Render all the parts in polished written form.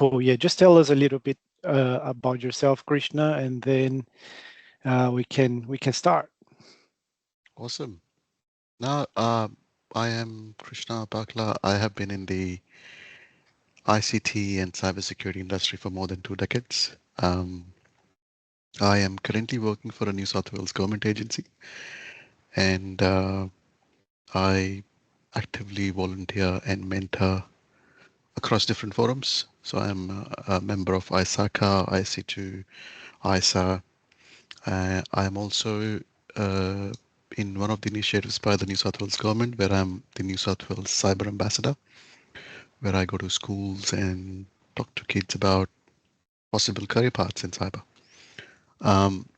Cool. Yeah, just tell us a little bit about yourself, Krishna, and then we can start. Awesome. Now, I am Krishna Bagla. I have been in the ICT and cybersecurity industry for more than 2 decades. I am currently working for a New South Wales government agency, and I actively volunteer and mentor across different forums. So I'm a member of ISACA, IC2, ISA. I am also uh, in one of the initiatives by the New South Wales government, where I'm the New South Wales Cyber Ambassador, where I go to schools and talk to kids about possible career paths in cyber. Um,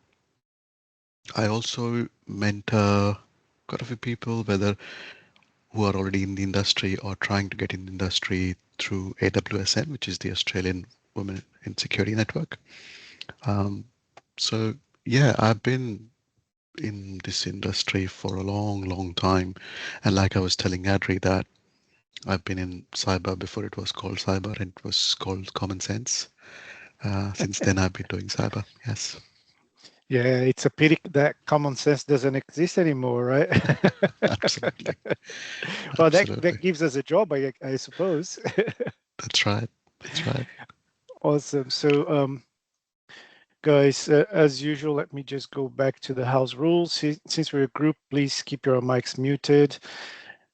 I also mentor quite a few people, whether who are already in the industry or trying to get in the industry through AWSN, which is the Australian Women in Security Network. Um, so yeah, I've been in this industry for a long, long time. And like I was telling Adri that I've been in cyber before it was called cyber and it was called common sense. Since then, I've been doing cyber. Yes, Yeah, it's a pity that common sense doesn't exist anymore, right? absolutely. Well, Absolutely. that gives us a job, I suppose. That's right. That's right. Awesome. So, guys, as usual, let me just go back to the house rules. Since we're a group, please keep your mics muted.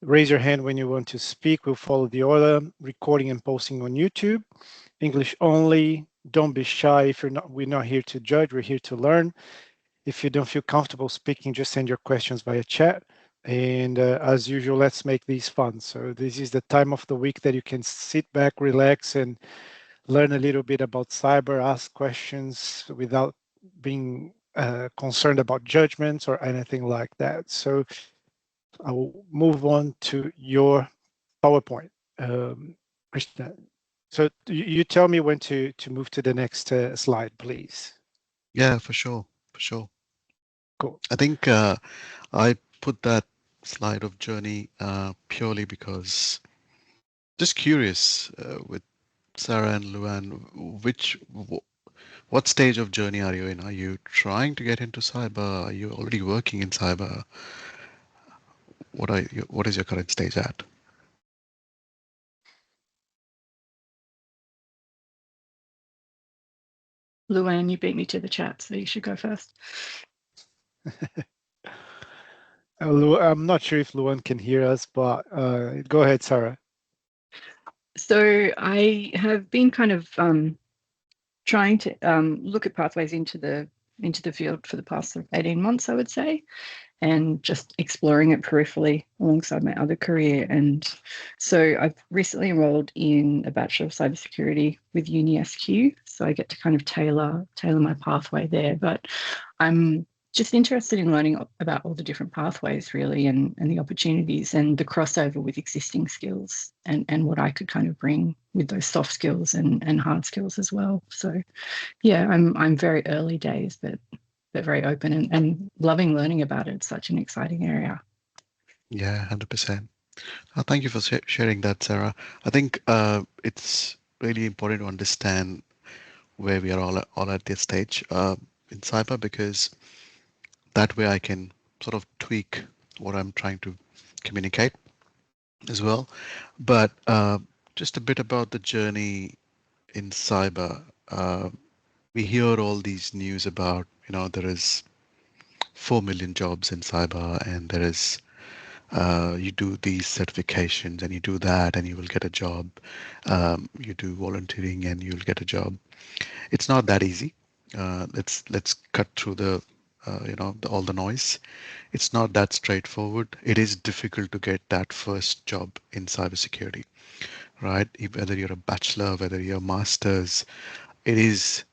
Raise your hand when you want to speak. We'll follow the order. Recording and posting on YouTube. English only. Don't be shy. If we're not here to judge. We're here to learn. If you don't feel comfortable speaking, just send your questions via chat. And as usual, let's make these fun. So this is the time of the week that you can sit back, relax, and learn a little bit about cyber, ask questions without being concerned about judgments or anything like that. So I will move on to your PowerPoint, Krishna. So you tell me when to move to the next slide, please. Yeah, for sure. For sure. Cool. I think I put that slide of journey purely because just curious with Sarah and Luan, what stage of journey are you in? Are you trying to get into cyber? Are you already working in cyber? What is your current stage at? Luann, you beat me to the chat, so you should go first. I'm not sure if Luan can hear us, but go ahead, Sarah. So I have been kind of trying to look at pathways into the field for the past 18 months, I would say, and just exploring it peripherally alongside my other career. And so I've recently enrolled in a Bachelor of Cybersecurity with Uni SQ, so I get to kind of tailor my pathway there. But I'm just interested in learning about all the different pathways really, and the opportunities and the crossover with existing skills, and what I could kind of bring with those soft skills and hard skills as well. So yeah, I'm very early days, but very open and loving learning about it. It's such an exciting area. Yeah, 100%. Thank you for sharing that, Sarah. I think it's really important to understand where we are all at this stage in cyber, because that way I can sort of tweak what I'm trying to communicate as well. But just a bit about the journey in cyber. We hear all these news about, there is 4 million jobs in cyber, and there is you do these certifications and you do that and you will get a job. You do volunteering and you'll get a job. It's not that easy. Let's cut through all the noise. It's not that straightforward. It is difficult to get that first job in cybersecurity, right? Whether you're a bachelor, whether you're a master's, it is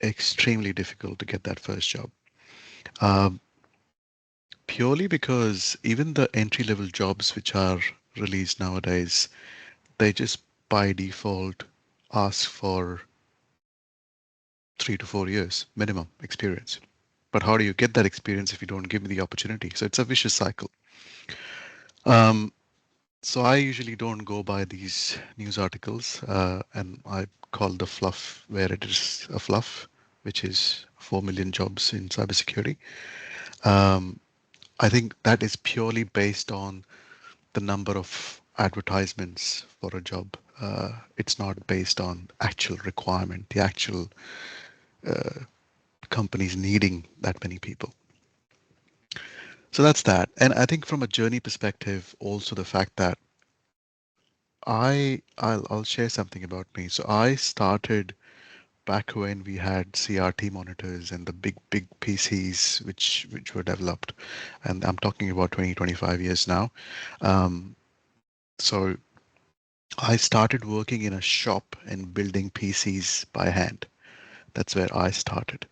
extremely difficult to get that first job. Um, Purely because even the entry level jobs which are released nowadays, they just by default ask for 3 to 4 years minimum experience. But how do you get that experience if you don't give me the opportunity? So it's a vicious cycle. Um, So I usually don't go by these news articles, and I call the fluff where it is a fluff, which is 4 million jobs in cybersecurity. Um, I think that is purely based on the number of advertisements for a job. It's not based on actual requirement, the actual companies needing that many people. So that's that. And I think from a journey perspective, also the fact that I'll share something about me. So I started back when we had CRT monitors and the big PCs which were developed, and I'm talking about 20-25 years now. Um, so I started working in a shop and building PCs by hand. That's where I started.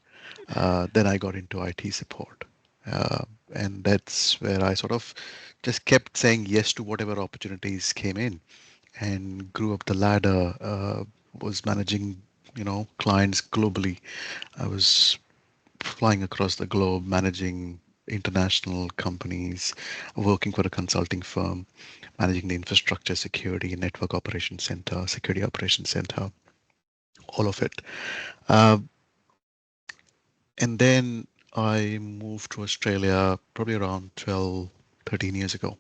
Then I got into IT support. Uh, and that's where I sort of just kept saying yes to whatever opportunities came in and grew up the ladder, was managing, clients globally. I was flying across the globe, managing international companies, working for a consulting firm, managing the infrastructure, security, network operations center, security operations center, all of it. Uh, and then I moved to Australia probably around 12, 13 years ago.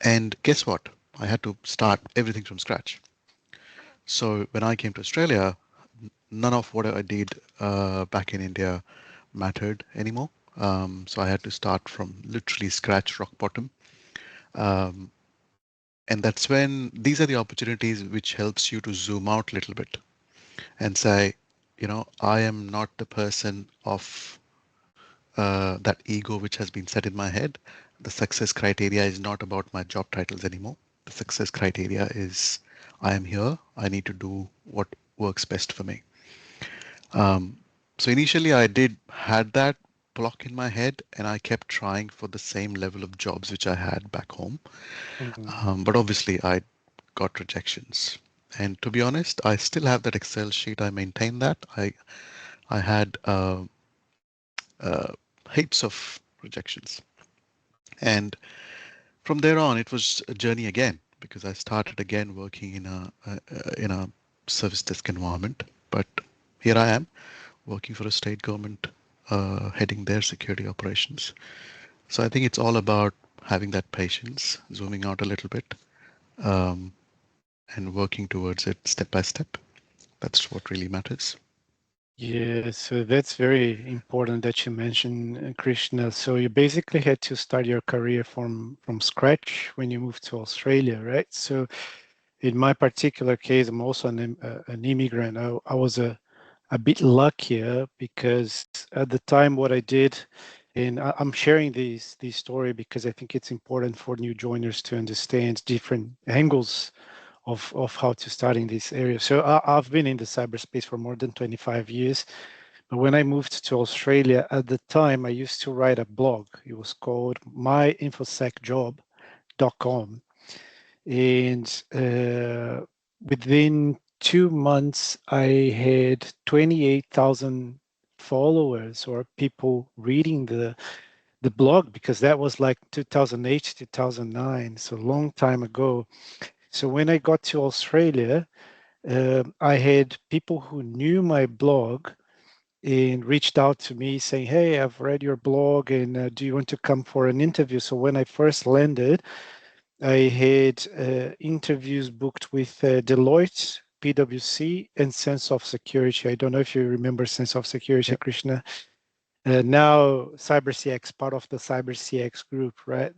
And guess what? I had to start everything from scratch. So when I came to Australia, none of what I did back in India mattered anymore. So I had to start from literally scratch, rock bottom. Um, and that's when these are the opportunities which helps you to zoom out a little bit and say, I am not the person of that ego which has been set in my head. The success criteria is not about my job titles anymore. The success criteria is I am here. I need to do what works best for me. Um, so initially I did had that block in my head and I kept trying for the same level of jobs which I had back home. Mhm. But obviously I got rejections. And to be honest, I still have that Excel sheet. I maintain that. I had uh, heaps of rejections. And from there on, it was a journey again because I started again working in a service desk environment. But here I am working for a state government, heading their security operations. So I think it's all about having that patience, zooming out a little bit, um, and working towards it step by step. That's what really matters. Yeah, so that's very important that you mentioned, Krishna. So you basically had to start your career from scratch when you moved to Australia, right? So in my particular case, I'm also an immigrant. I was a bit luckier because at the time what I did, and I'm sharing this story because I think it's important for new joiners to understand different angles of how to start in this area. So I've been in the cyberspace for more than 25 years. But when I moved to Australia at the time, I used to write a blog. It was called myinfosecjob.com. And within 2 months, I had 28,000 followers or people reading the blog because that was like 2008, 2009, so a long time ago. So when I got to Australia, I had people who knew my blog and reached out to me saying, "Hey, I've read your blog, and do you want to come for an interview?" So when I first landed, I had interviews booked with Deloitte, PwC, and Sense of Security. I don't know if you remember Sense of Security, Yep. Krishna. Now CyberCX, part of the CyberCX group, right?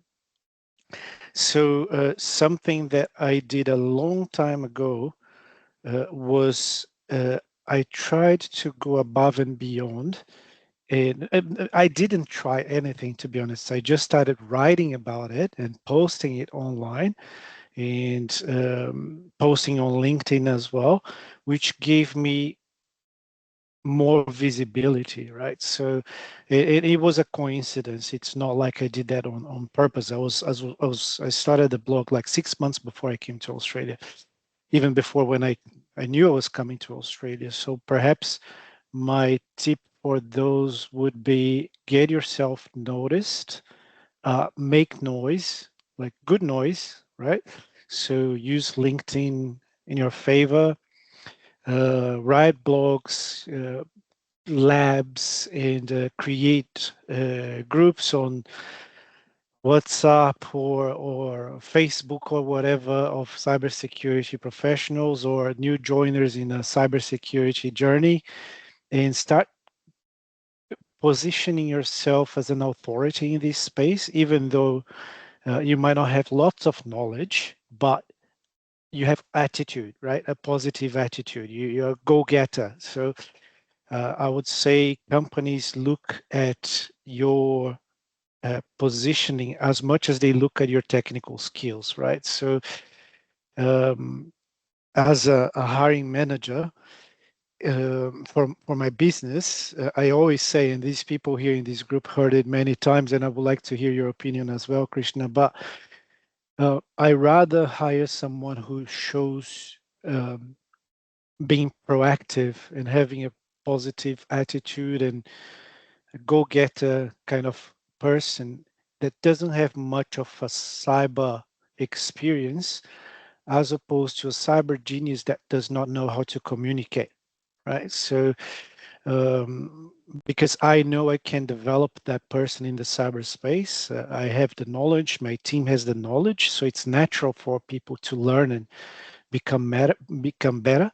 So something that I did a long time ago was I tried to go above and beyond. And I didn't try anything, to be honest. I just started writing about it and posting it online and posting on LinkedIn as well, which gave me more visibility, right? So it was a coincidence. It's not like I did that on purpose. I started the blog like 6 months before I came to Australia, even before when I knew I was coming to Australia. So perhaps my tip for those would be get yourself noticed, make noise, like good noise, right? So use LinkedIn in your favor, write blogs, labs, and create groups on WhatsApp or Facebook or whatever of cybersecurity professionals or new joiners in a cybersecurity journey, and start positioning yourself as an authority in this space, even though you might not have lots of knowledge, but you have attitude, right? A positive attitude. You're a go-getter. So I would say companies look at your positioning as much as they look at your technical skills, right? So um, as a hiring manager, for my business, I always say, and these people here in this group heard it many times, and I would like to hear your opinion as well, Krishna. But I rather hire someone who shows being proactive and having a positive attitude and a go-getter kind of person that doesn't have much of a cyber experience, as opposed to a cyber genius that does not know how to communicate, right? So um, because I know I can develop that person in the cyberspace. I have the knowledge, my team has the knowledge, so it's natural for people to learn and become better.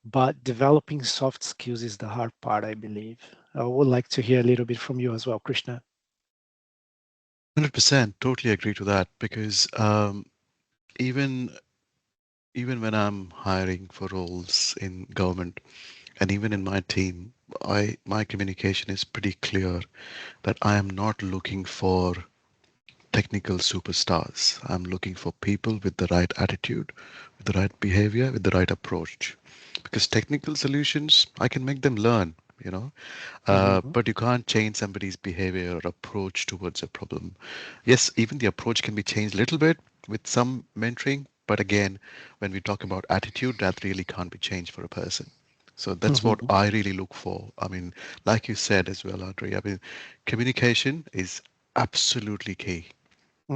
But developing soft skills is the hard part, I believe. I would like to hear a little bit from you as well, Krishna. 100% totally agree to that because even even when I'm hiring for roles in government and even in my team, I my communication is pretty clear that I am not looking for technical superstars. I'm looking for people with the right attitude, with the right behavior, with the right approach. Because technical solutions, I can make them learn, you know, Mhm, but you can't change somebody's behavior or approach towards a problem. Yes, even the approach can be changed a little bit with some mentoring, but again, when we talk about attitude, that really can't be changed for a person. So that's what mhm, I really look for. I mean, like you said as well, Adri, I mean, communication is absolutely key.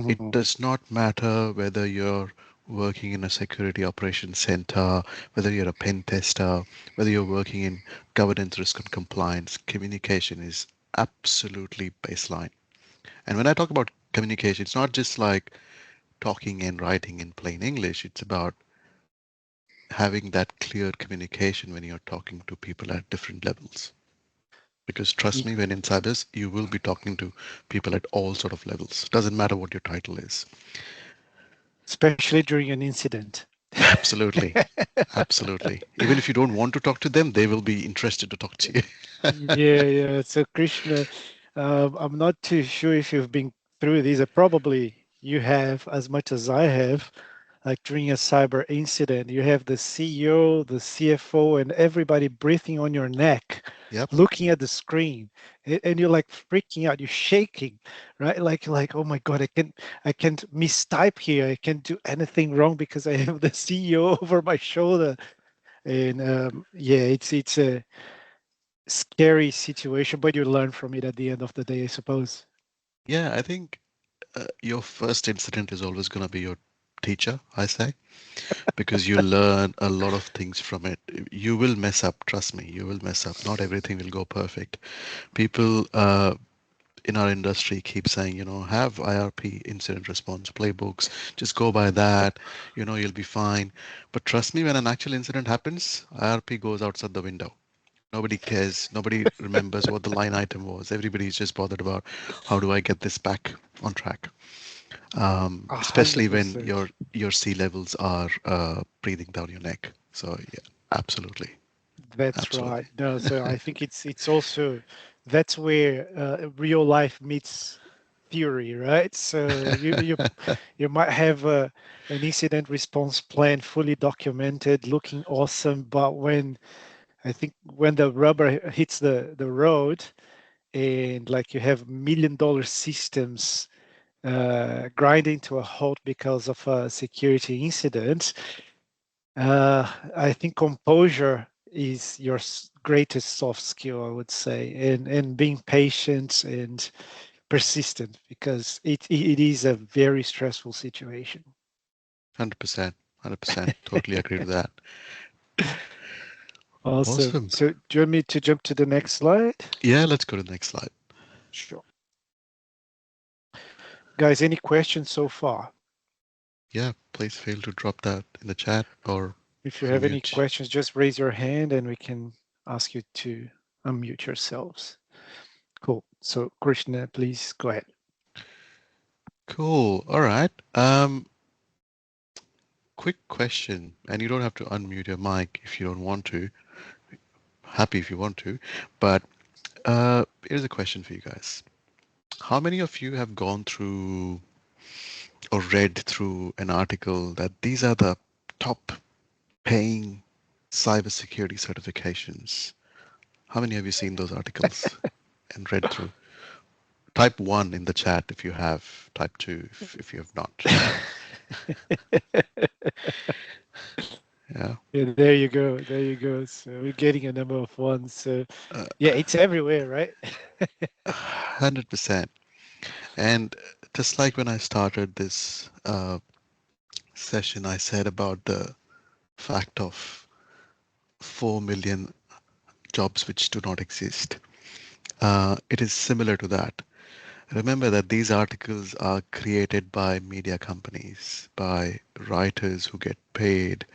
It mhm, does not matter whether you're working in a security operations center, whether you're a pen tester, whether you're working in governance, risk, and compliance. Communication is absolutely baseline. And when I talk about communication, it's not just like talking and writing in plain English. It's about having that clear communication when you're talking to people at different levels. Because trust Y- me, when in cybers, you will be talking to people at all sort of levels. Doesn't matter what your title is. Especially during an incident. Absolutely. Absolutely. Even if you don't want to talk to them, they will be interested to talk to you. Yeah, yeah. So Krishna, I'm not too sure if you've been through these. Probably you have as much as I have. Like during a cyber incident, you have the CEO, the CFO, and everybody breathing on your neck, Yep. looking at the screen, and you're like freaking out. You're shaking, right? Like, oh my God, I can't mistype here. I can't do anything wrong because I have the CEO over my shoulder. And yeah, it's a scary situation, but you learn from it at the end of the day, I suppose. Yeah, I think your first incident is always going to be your teacher, I say, because you learn a lot of things from it. You will mess up, trust me, you will mess up. Not everything will go perfect. People in our industry keep saying, have IRP, incident response playbooks, just go by that, you'll be fine. But trust me, when an actual incident happens, IRP goes outside the window. Nobody cares. Nobody remembers what the line item was. Everybody's just bothered about how do I get this back on track. A Especially hundred when percent. your sea levels are breathing down your neck. So yeah, absolutely, That's right. absolutely. No, so I think it's also that's where real life meets theory, right? So you might have an incident response plan fully documented, looking awesome, but when the rubber hits the road and like you have $1 million systems grinding to a halt because of a security incident, I think composure is your greatest soft skill, I would say, and being patient and persistent, because it is a very stressful situation. 100%. 100%. Totally agree with that. Awesome. Awesome. So do you want me to jump to the next slide? Yeah, let's go to the next slide. Sure. Guys, any questions so far? Yeah, please feel to drop that in the chat or If you have any unmute. questions, just raise your hand and we can ask you to unmute yourselves. Cool. So Krishna, please go ahead. Cool. All right. Quick question, and you don't have to unmute your mic if you don't want to. Happy if you want to, but here's a question for you guys. How many of you have gone through or read through an article that these are the top paying cybersecurity certifications? How many have you seen those articles and read through? Type 1 in the chat if you have, type 2 if you have not. Yeah. Yeah, there you go. There you go. So we're getting a number of ones. So Uh, yeah, it's everywhere, right? 100%. And just like when I started this session, I said about the fact of 4 million jobs which do not exist. It is similar to that. Remember that these articles are created by media companies, by writers who get paid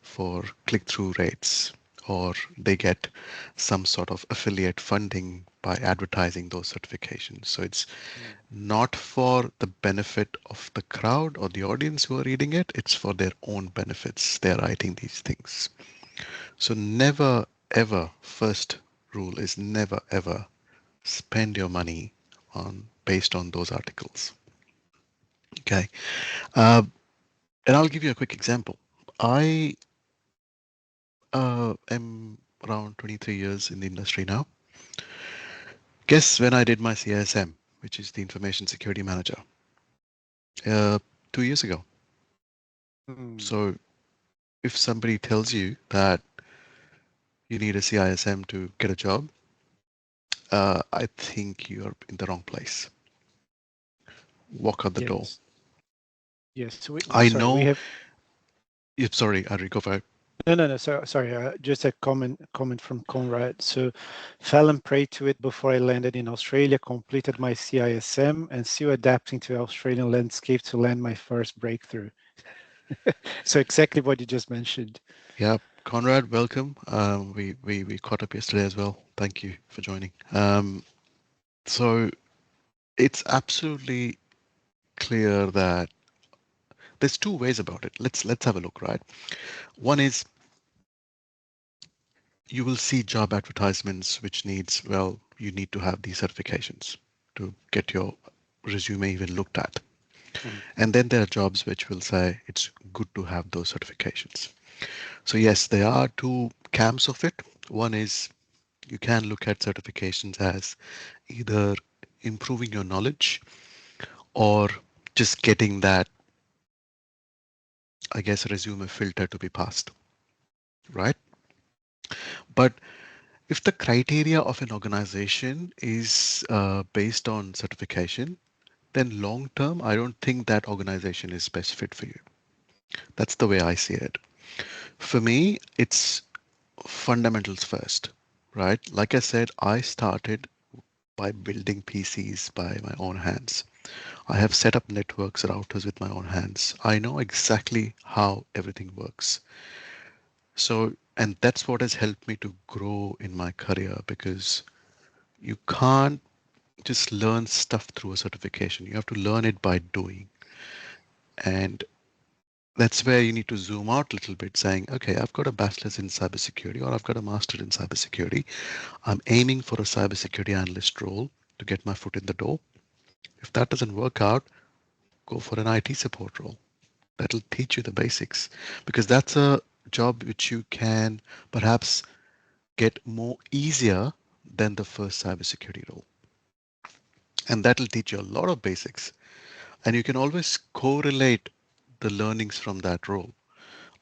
for click-through rates, or they get some sort of affiliate funding by advertising those certifications. So it's not for the benefit of the crowd or the audience who are reading it, it's for their own benefits. They're writing these things. So never, ever, first rule is never, ever spend your money on based on those articles. Okay. Uh, and I'll give you a quick example. I am around 23 years in the industry now. Guess when I did my CISM, which is the Information Security Manager, 2 years ago. So if somebody tells you that you need a CISM to get a job, I think you're in the wrong place. Walk out the door. Yes. Yes. So I sorry, we know. have Yep, sorry, Adri, go for it. no. Sorry. Just a comment from Conrad. So, fell and prayed to it before I landed in Australia. Completed my CISM and still adapting to Australian landscape to land my first breakthrough. So exactly what you just mentioned. Yeah, Conrad, welcome. We caught up yesterday as well. Thank you for joining. So it's absolutely clear that there's two ways about it. Let's have a look, right? One is you will see job advertisements which needs, well, you need to have these certifications to get your resume even looked at. And then there are jobs which will say it's good to have those certifications. So yes, there are two camps of it. One is you can look at certifications as either improving your knowledge or just getting that, I guess, resume filter to be passed, right? But if the criteria of an organization is based on certification, then long term, I don't think that organization is best fit for you. That's the way I see it. For me, it's fundamentals first, right? Like I said, I started by building PCs by my own hands. I have set up networks, routers with my own hands. I know exactly how everything works. So, and that's what has helped me to grow in my career because you can't just learn stuff through a certification. You have to learn it by doing. And that's where you need to zoom out a little bit saying, okay, I've got a bachelor's in cybersecurity or I've got a master's in cybersecurity. I'm aiming for a cybersecurity analyst role to get my foot in the door. If that doesn't work out, go for an IT support role. That'll teach you the basics because that's a job which you can perhaps get more easier than the first cybersecurity role. And that'll teach you a lot of basics. And you can always correlate the learnings from that role.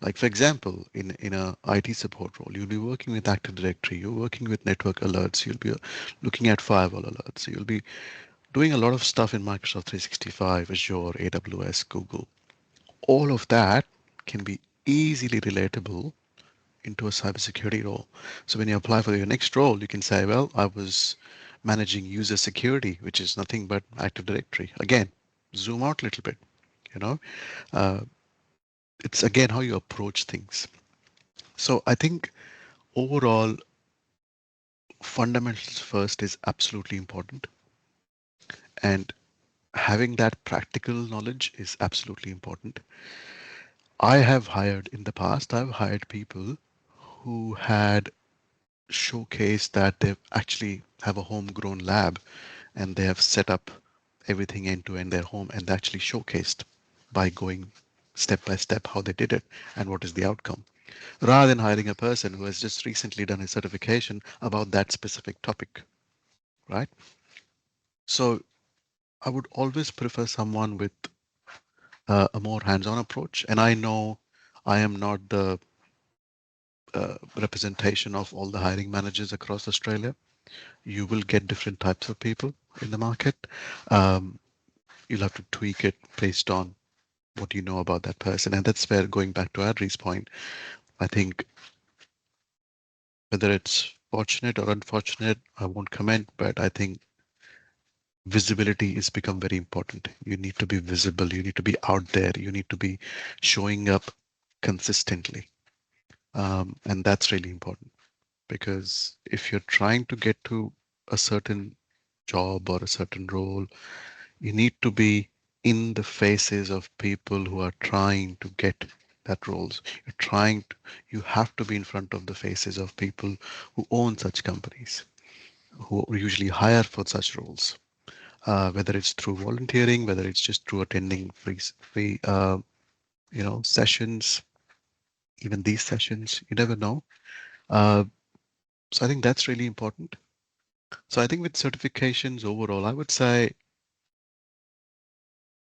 Like for example, in a IT support role, you'll be working with Active Directory, you're working with network alerts, you'll be looking at firewall alerts, you'll be doing a lot of stuff in Microsoft 365, Azure, AWS, Google. All of that can be easily relatable into a cybersecurity role. So when you apply for your next role, you can say, well, I was managing user security, which is nothing but Active Directory. Again, zoom out a little bit, you know. Uh, it's again how you approach things. So I think overall, fundamentals first is absolutely important. And having that practical knowledge is absolutely important. I have hired in the past, I've hired people who had showcased that they actually have a homegrown lab and they have set up everything end to end their home and actually showcased by going step by step how they did it and what is the outcome, rather than hiring a person who has just recently done a certification about that specific topic, right? So I would always prefer someone with a more hands-on approach. And I know I am not the representation of all the hiring managers across Australia. You will get different types of people in the market. Um, you'll have to tweak it based on what you know about that person. And that's where, going back to Adri's point, I think whether it's fortunate or unfortunate, I won't comment, but I think visibility has become very important. You need to be visible. You need to be out there. You need to be showing up consistently. And that's really important because if you're trying to get to a certain job or a certain role, you need to be in the faces of people who are trying to get that roles. You have to be in front of the faces of people who own such companies, who usually hire for such roles. Whether it's through volunteering, whether it's just through attending free sessions, even these sessions, you never know. Uh, so I think that's really important. So I think with certifications overall, I would say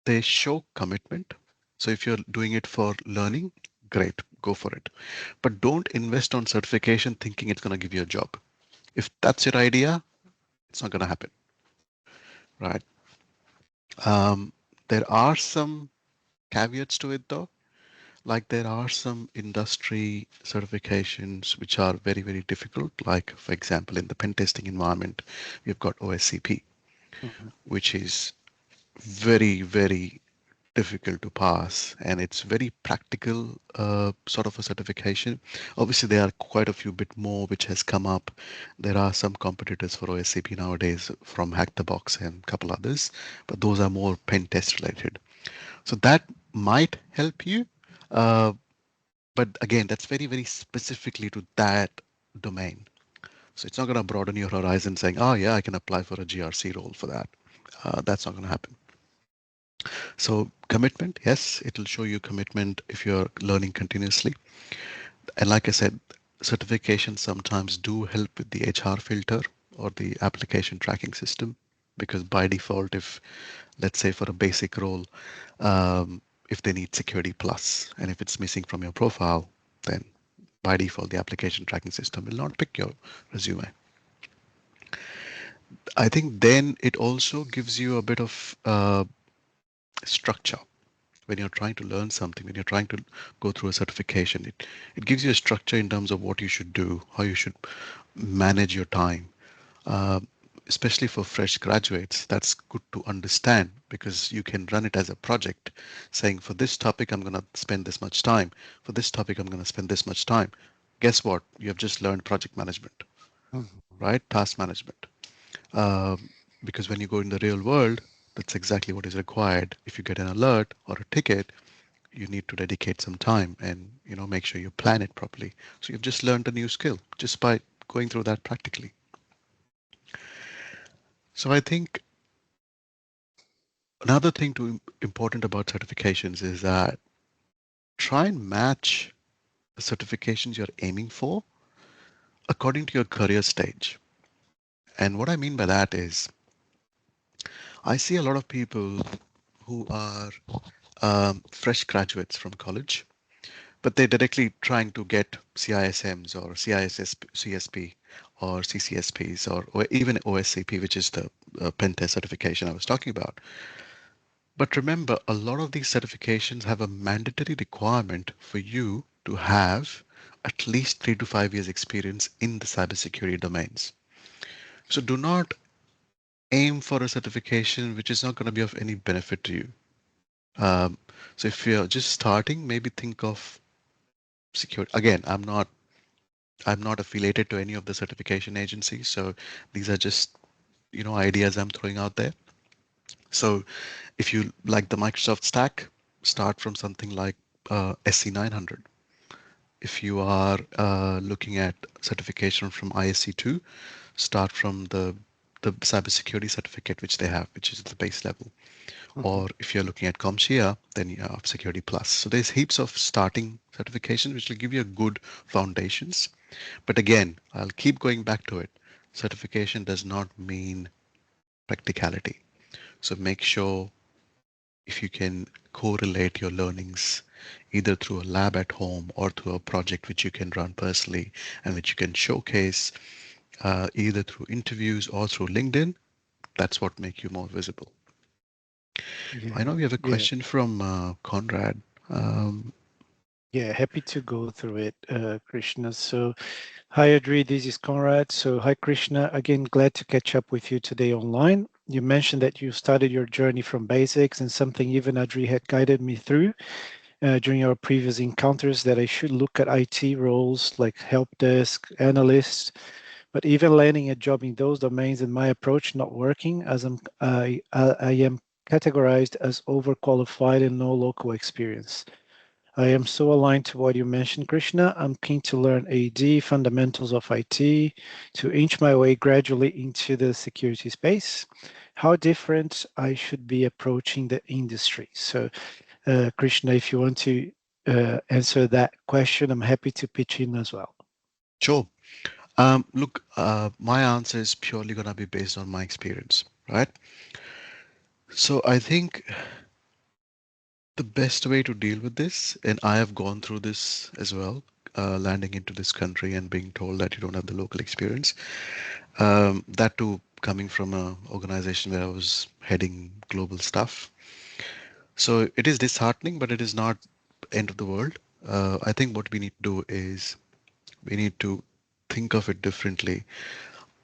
they show commitment. So if you're doing it for learning, great, go for it. But don't invest on certification thinking it's going to give you a job. If that's your idea, it's not going to happen, right? Um, there are some caveats to it though. Like there are some industry certifications which are very, very difficult. Like for example, in the pen testing environment, we've got OSCP, Mhm. which is very, very difficult to pass, and it's very practical sort of a certification. Obviously there are quite a few bit more which has come up. There are some competitors for OSCP nowadays from Hack the Box and a couple others, but those are more pen test related, so that might help you. uh, but again, that's very, very specifically to that domain, so it's not going to broaden your horizon saying, oh yeah, I can apply for a GRC role for that. That's not going to happen. So commitment, yes, it will show you commitment if you're learning continuously. And like I said, certifications sometimes do help with the HR filter or the application tracking system, because by default, if let's say for a basic role, um, if they need security plus, and if it's missing from your profile, then by default, the application tracking system will not pick your resume. I think then it also gives you a bit of structure when you're trying to learn something, when you're trying to go through a certification. It gives you a structure in terms of what you should do, how you should manage your time. Uh, Especially for fresh graduates, that's good to understand because you can run it as a project, saying for this topic, I'm going to spend this much time. For this topic, I'm going to spend this much time. Guess what? You have just learned project management, Mhm. right? Task management. Um, because when you go in the real world, that's exactly what is required. If you get an alert or a ticket, you need to dedicate some time and make sure you plan it properly. So you've just learned a new skill just by going through that practically. So I think another thing to important about certifications is that try and match the certifications you're aiming for according to your career stage. And what I mean by that is I see a lot of people who are fresh graduates from college, but they're directly trying to get CISMs or CISS, CSP or CCSPs or even OSCP, which is the pen test certification I was talking about. But remember, a lot of these certifications have a mandatory requirement for you to have at least 3 to 5 years experience in the cybersecurity domains. So do not aim for a certification which is not going to be of any benefit to you. Um, so if you're just starting, maybe think of security. Again, I'm not affiliated to any of the certification agencies, so these are just ideas I'm throwing out there. So if you like the Microsoft stack, start from something like SC900. If you are looking at certification from ISC2, start from the cybersecurity certificate which they have, which is the base level. Mhm. Or if you're looking at CompTIA, then you have Security Plus. So there's heaps of starting certifications which will give you a good foundations. But again, I'll keep going back to it. Certification does not mean practicality. So make sure if you can correlate your learnings either through a lab at home or through a project which you can run personally and which you can showcase either through interviews or through LinkedIn, that's what make you more visible. I Yeah, know we have a yeah, question from Conrad. Um, yeah. Happy to go through it, Krishna. So, hi, Adri. This is Conrad. So, hi, Krishna. Again, glad to catch up with you today online. You mentioned that you started your journey from basics and something even Adri had guided me through during our previous encounters that I should look at IT roles like help desk, analyst, but even landing a job in those domains and my approach not working as I am categorized as overqualified and no local experience. I am so aligned to what you mentioned, Krishna. I'm keen to learn AD, fundamentals of IT, to inch my way gradually into the security space. How different I should be approaching the industry. So, Krishna, if you want to answer that question, I'm happy to pitch in as well. sure. Look, my answer is purely going to be based on my experience, right? So I think the best way to deal with this, and I have gone through this as well, landing into this country and being told that you don't have the local experience. That too coming from a organization where I was heading global stuff. So it is disheartening, but it is not end of the world. I think what we need to do is we need to think of it differently.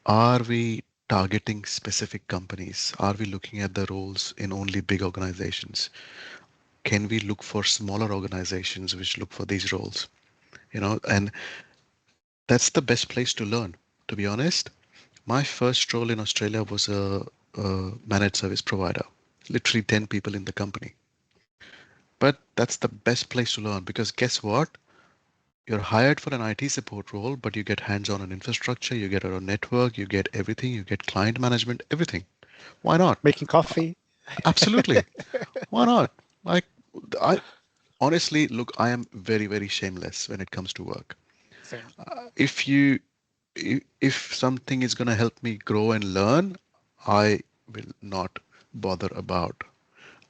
Are we targeting specific companies? Are we looking at the roles in only big organizations? Can we look for smaller organizations which look for these roles? And that's the best place to learn, to be honest. My first role in Australia was a managed service provider, literally 10 people in the company. But that's the best place to learn because guess what? You're hired for an IT support role, but you get hands on infrastructure, you get a network, you get everything, you get client management, everything. Why not? Making coffee. Absolutely. Why not? Like, I honestly look, I am very, very shameless when it comes to work. Same. If you, if something is going to help me grow and learn, I will not bother about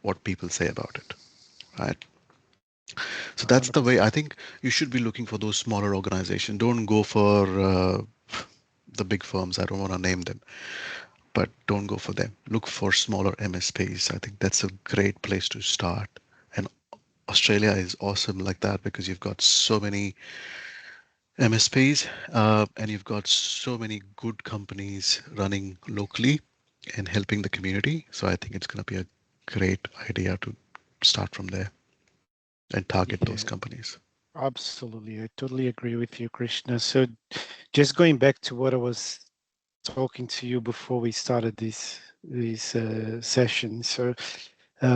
what people say about it. Right. So that's the way I 100%. think you should be looking for those smaller organizations. Don't go for the big firms. I don't want to name them, but don't go for them. Look for smaller MSPs. I think that's a great place to start. And Australia is awesome like that because you've got so many MSPs and you've got so many good companies running locally and helping the community. So I think it's going to be a great idea to start from there and target those Yeah, companies. absolutely. I totally agree with you, Krishna. So just going back to what I was talking to you before we started this session. So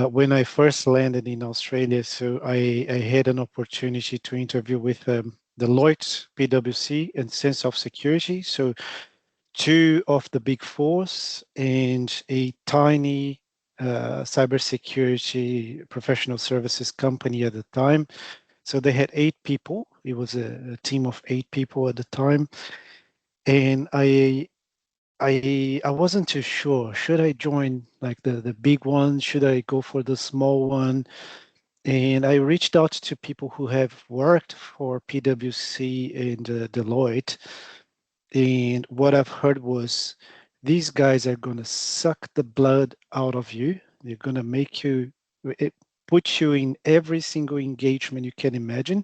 when I first landed in Australia, so I had an opportunity to interview with Deloitte, PwC, and Sense of Security. So two of the big fours and a tiny cybersecurity professional services company at the time. So they had 8 people. It was a team of 8 people at the time, and I wasn't too sure. Should I join like the big one? Should I go for the small one? And I reached out to people who have worked for PwC and Deloitte, And what I've heard was these guys are going to suck the blood out of you. They're going to make you, it, put you in every single engagement you can imagine,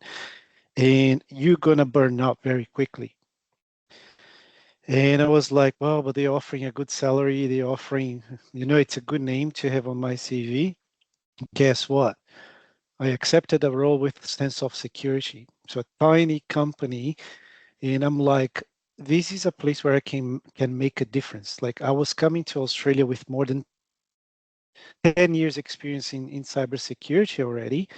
and you're going to burn out very quickly. And I was like, well, but they're offering a good salary. They're offering, it's a good name to have on my CV. Guess what? I accepted a role with sense of security. So a tiny company, and I'm like, this is a place where I can make a difference. Like I was coming to Australia with more than 10 years experience in cybersecurity already,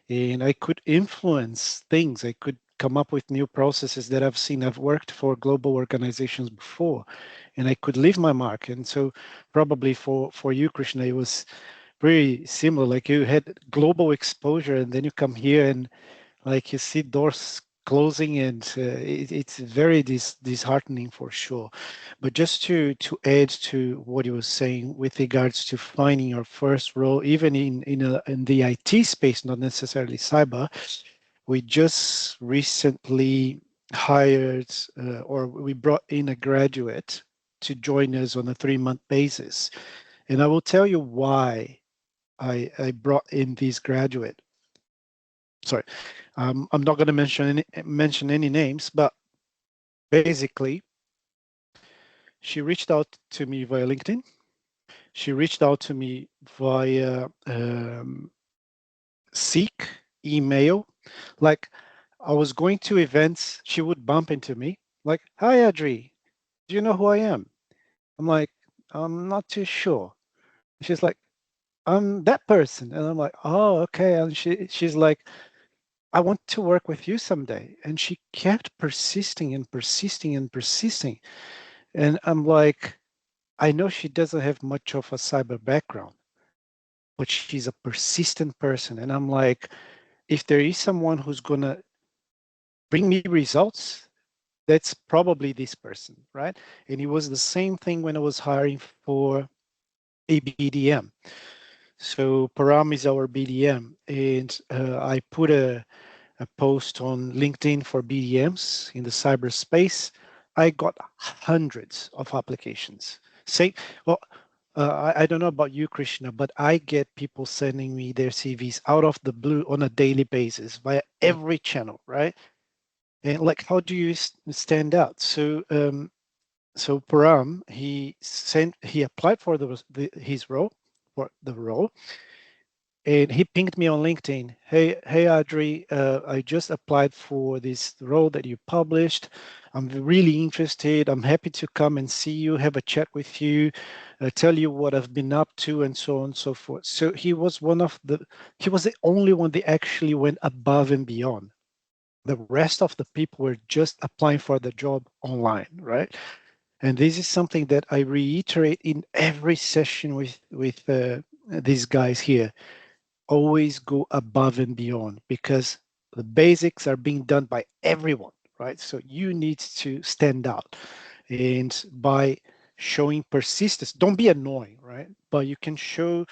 and I could influence things. I could come up with new processes that I've seen. I've worked for global organizations before, and I could leave my mark. And so probably for you, Krishna, it was very similar. Like you had global exposure, and then you come here and like you see doors closing, and it's very disheartening for sure. But just to add to what you were saying with regards to finding your first role, even in the IT space, not necessarily cyber, we just recently hired or we brought in a graduate to join us on a 3-month basis, and I will tell you why I brought in this graduate. Sorry, I'm not going to mention any names, but basically, she reached out to me via LinkedIn. She reached out to me via Seek email. Like I was going to events, she would bump into me, like, "Hi, Adri, do you know who I am?" I'm like, "I'm not too sure." She's like, "I'm that person," and I'm like, "Oh, okay." And she's like, "I want to work with you someday." And she kept persisting and persisting and persisting. And I'm like, I know she doesn't have much of a cyber background, but she's a persistent person. And I'm like, if there is someone who's going to bring me results, that's probably this person, right? And it was the same thing when I was hiring for a BDM. So Param is our BDM, and I put a post on LinkedIn for BDMs in the cyberspace. I got hundreds of applications. Say, well, I don't know about you, Krishna, but I get people sending me their CVs out of the blue on a daily basis via Yep. every channel, right? And like, how do you stand out? So Param, he applied for his role, for the role, and he pinged me on LinkedIn. Hey, Adri, I just applied for this role that you published. I'm really interested. I'm happy to come and see you, have a chat with you, tell you what I've been up to, and so on and so forth. So he was the only one that actually went above and beyond. The rest of the people were just applying for the job online, right? And this is something that I reiterate in every session with these guys here. Always go above and beyond, because the basics are being done by everyone, right? So you need to stand out, and by showing persistence, don't be annoying, right? But you can show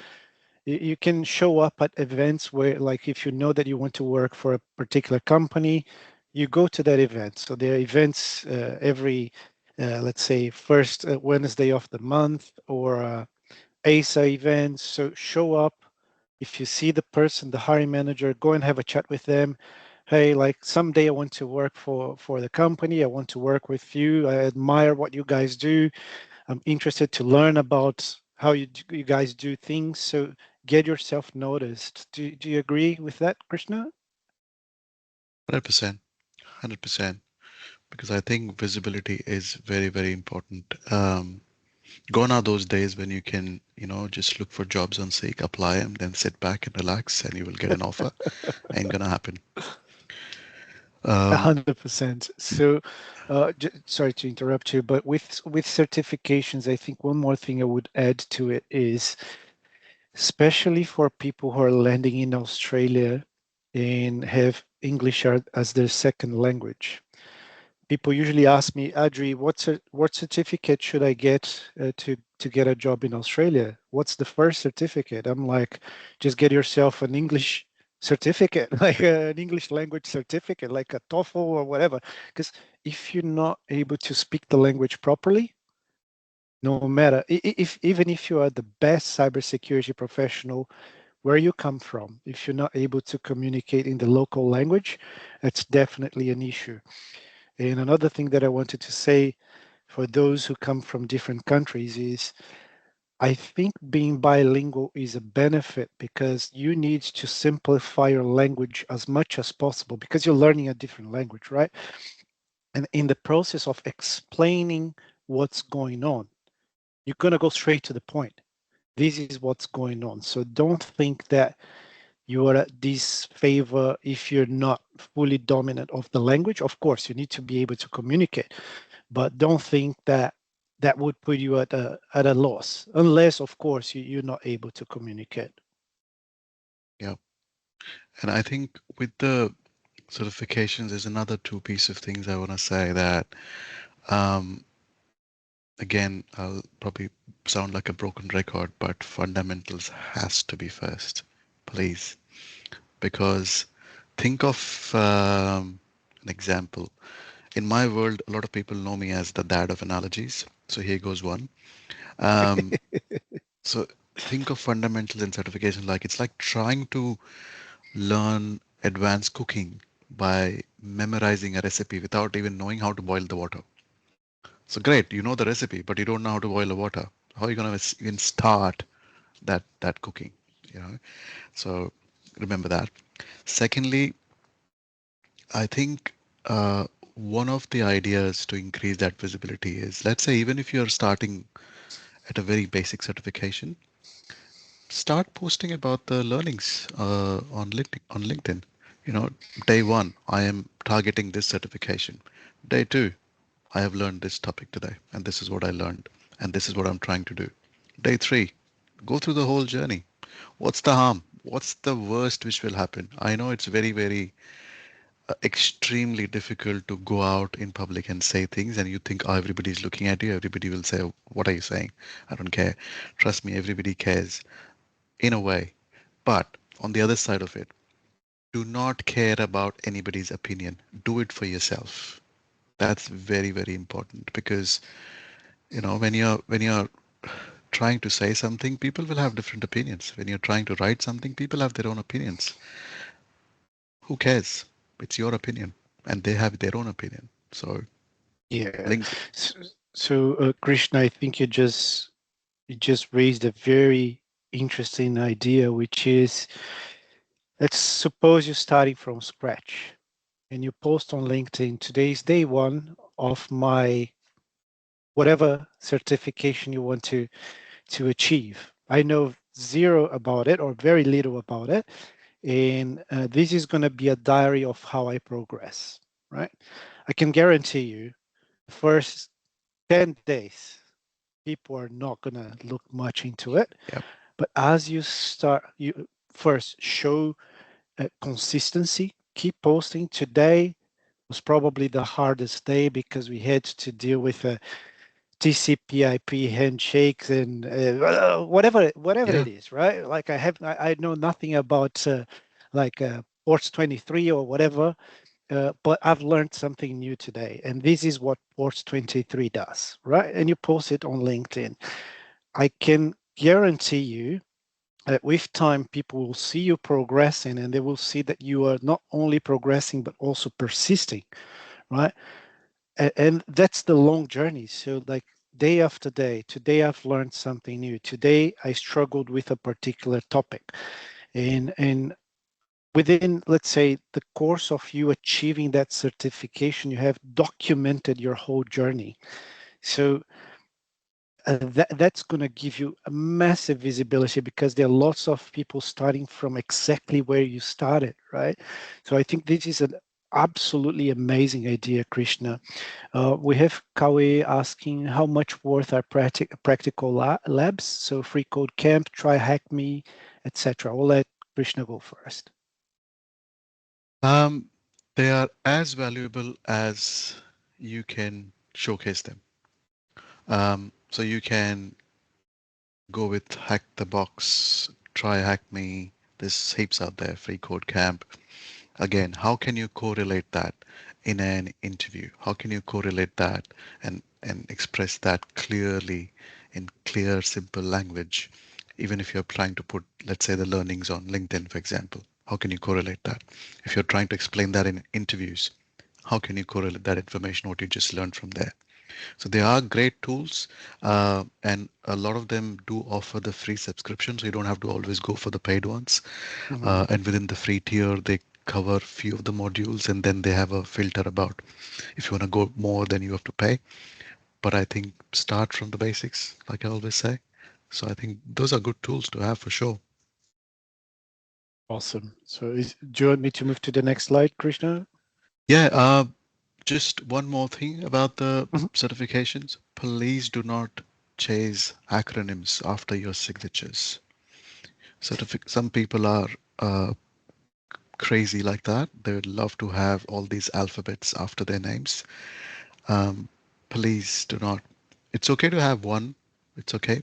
up at events where, like, if you know that you want to work for a particular company, you go to that event. So there are events every let's say first Wednesday of the month, or ASA events. So show up. If you see the person, the hiring manager, go and have a chat with them. Hey, like, someday I want to work for the company. I want to work with you. I admire what you guys do. I'm interested to learn about how you guys do things. So get yourself noticed. Do you agree with that, Krishna? 100%. 100%. Because I think visibility is very, very important. Gone are those days when you can, just look for jobs on Seek, apply them, then sit back and relax, and you will get an offer. Ain't gonna happen. Um, 100%. So, sorry to interrupt you, but with certifications, I think one more thing I would add to it is, especially for people who are landing in Australia and have English as their second language. People usually ask me, Adri, what certificate should I get to get a job in Australia? What's the first certificate? I'm like, just get yourself an English certificate, like an English language certificate, like a TOEFL or whatever. Because if you're not able to speak the language properly, no matter if even if you are the best cybersecurity professional where you come from, if you're not able to communicate in the local language, it's definitely an issue. And another thing that I wanted to say for those who come from different countries is I think being bilingual is a benefit because you need to simplify your language as much as possible because you're learning a different language, right? And in the process of explaining what's going on, you're going to go straight to the point. This is what's going on. So don't think that you are at disfavor if you're not fully dominant of the language. Of course, you need to be able to communicate, but don't think that that would put you at a loss, unless, of course, you're not able to communicate. Yeah. And I think with the certifications, there's another two piece of things I want to say that, um, again, I'll probably sound like a broken record, but fundamentals has to be first, please. Because think of an example. In my world, a lot of people know me as the dad of analogies. So here goes one. Um, so think of fundamentals and certification like it's like trying to learn advanced cooking by memorizing a recipe without even knowing how to boil the water. So great, you know the recipe, but you don't know how to boil the water. How are you going to even start that cooking? You know. So remember that. Secondly, I think one of the ideas to increase that visibility is, let's say, even if you're starting at a very basic certification, start posting about the learnings on LinkedIn. You know, day one, I am targeting this certification. Day two, I have learned this topic today, and this is what I learned, and this is what I'm trying to do. Day three, go through the whole journey. What's the harm? What's the worst which will happen? I know it's very, very extremely difficult to go out in public and say things, and you think, oh, everybody's looking at you. Everybody will say, what are you saying? I don't care. Trust me, everybody cares in a way. But on the other side of it, do not care about anybody's opinion. Do it for yourself. That's very, very important because when you're trying to say something, people will have different opinions. When you're trying to write something, people have their own opinions. Who cares? It's your opinion, and they have their own opinion. So Yeah. link. So, Krishna, I think you just raised a very interesting idea, which is, let's suppose you're starting from scratch and you post on LinkedIn, today's day one of my whatever certification you want to achieve. I know zero about it or very little about it, and this is going to be a diary of how I progress, right? I can guarantee you, the first 10 days, people are not going to look much into it. Yep. But as you start, you first show consistency, keep posting. Today was probably the hardest day because we had to deal with TCP/IP handshakes and whatever Yeah. it is, right? Like I know nothing about like ports 23 or whatever, but I've learned something new today, and this is what ports 23 does, right? And you post it on LinkedIn. I can guarantee you that with time, people will see you progressing, and they will see that you are not only progressing but also persisting, right? And that's the long journey. So like day after day, today I've learned something new. Today I struggled with a particular topic, and within, let's say, the course of you achieving that certification, you have documented your whole journey. So that's going to give you a massive visibility because there are lots of people starting from exactly where you started, right? So I think this is an absolutely amazing idea, Krishna. We have Kawi asking how much worth are practical labs? So free code camp, try hack me, etc. We'll let Krishna go first. Um, they are as valuable as you can showcase them. So you can go with hack the box, try hack me, There's heaps out there, free code camp. Again, how can you correlate that in an interview? How can you correlate that and express that clearly in clear, simple language, even if you're trying to put, let's say, the learnings on LinkedIn, for example? How can you correlate that? If you're trying to explain that in interviews, how can you correlate that information, what you just learned from there? So they are great tools, and a lot of them do offer the free subscription, so you don't have to always go for the paid ones. Mhm. And within the free tier, they cover few of the modules, and then they have a filter about if you want to go more, then you have to pay. But I think start from the basics, like I always say. So I think those are good tools to have for sure. Awesome. So do you want me to move to the next slide, Krishna? Yeah, just one more thing about the Mhm. certifications. Please do not chase acronyms after your signatures. Some people are uh, crazy like that. They would love to have all these alphabets after their names. Um, please do not. It's okay to have one. It's okay,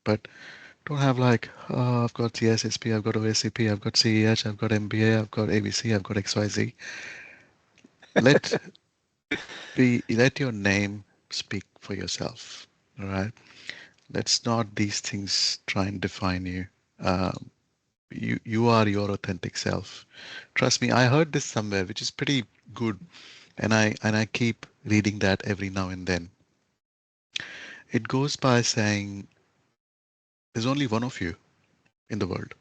but don't have like, oh, I've got CSSP, I've got OSCP, I've got CEH, I've got MBA, I've got ABC, I've got XYZ. Let let your name speak for yourself. All right. Let's not these things try and define you. Um, you are your authentic self. Trust me, I heard this somewhere, which is pretty good, and I keep reading that every now and then. It goes by saying there's only one of you in the world,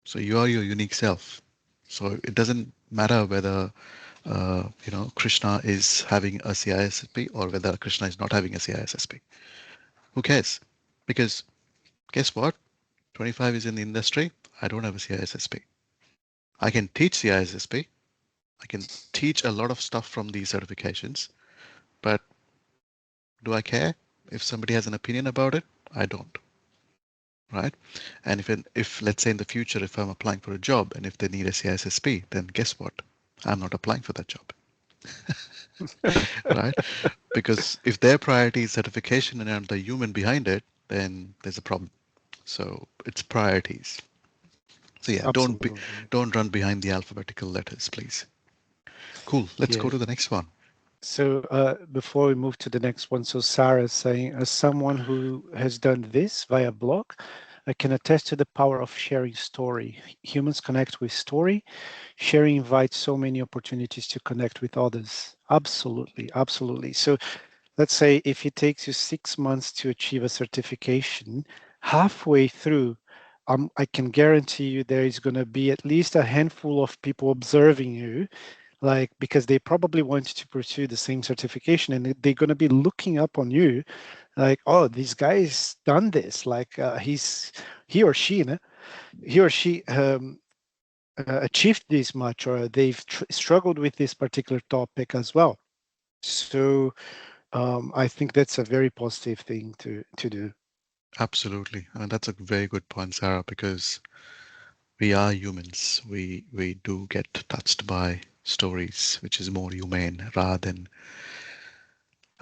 so you are your unique self. So it doesn't matter whether Krishna is having a CISSP or whether Krishna is not having a CISSP. Who cares? Because guess what? 25 is in the industry. I don't have a CISSP. I can teach CISSP. I can teach a lot of stuff from these certifications, but do I care if somebody has an opinion about it? I don't, right? And if let's say in the future, if I'm applying for a job and if they need a CISSP, then guess what? I'm not applying for that job, right? Because if their priority is certification and I'm the human behind it, then there's a problem. So it's priorities. So yeah, Absolutely. don't run behind the alphabetical letters, please. Cool. Let's Yeah. go to the next one. So before we move to the next one, so Sarah is saying, as someone who has done this via blog, I can attest to the power of sharing story. Humans connect with story. Sharing invites so many opportunities to connect with others. Absolutely, absolutely. So let's say if it takes you 6 months to achieve a certification, halfway through, I can guarantee you there is going to be at least a handful of people observing you, like because they probably want to pursue the same certification, and they're going to be looking up on you, like, oh, this guy's done this, like he or she, né? He or she achieved this much, or they've struggled with this particular topic as well. So I think that's a very positive thing to do. Absolutely. And that's a very good point, Sarah, because we are humans. We do get touched by stories, which is more humane rather than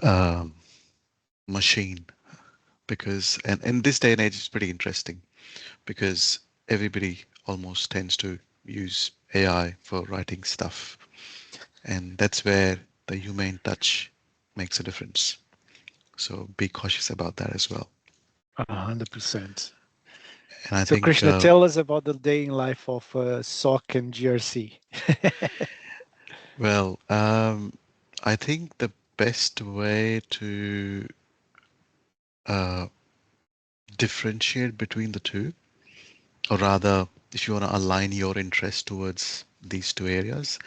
um, machine. Because and in this day and age, it's pretty interesting because everybody almost tends to use AI for writing stuff, and that's where the humane touch makes a difference. So be cautious about that as well. 100%. And I So think, Krishna, tell us about the day in life of SOC and GRC. well, I think the best way to uh, differentiate between the two, or rather, if you want to align your interest towards these two areas,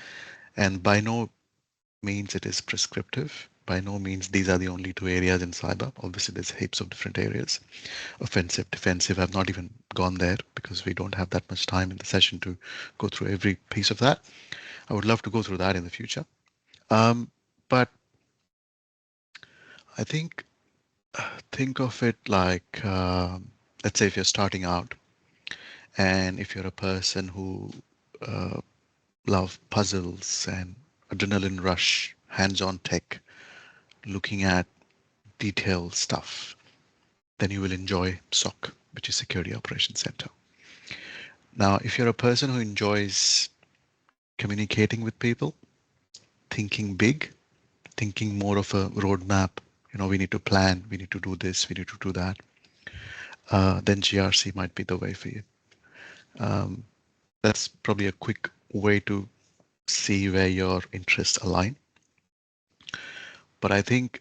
and by no means it is prescriptive. By no means these are the only two areas in cyber. Obviously, there's heaps of different areas. Offensive, defensive. I've not even gone there because we don't have that much time in the session to go through every piece of that. I would love to go through that in the future. But I think of it like, let's say if you're starting out and if you're a person who uh, love puzzles and adrenaline rush, hands-on tech, looking at detailed stuff, then you will enjoy SOC, which is Security Operations Center. Now, if you're a person who enjoys communicating with people, thinking big, thinking more of a roadmap, we need to plan, we need to do this, we need to do that, then GRC might be the way for you. Um, that's probably a quick way to see where your interests align. But I think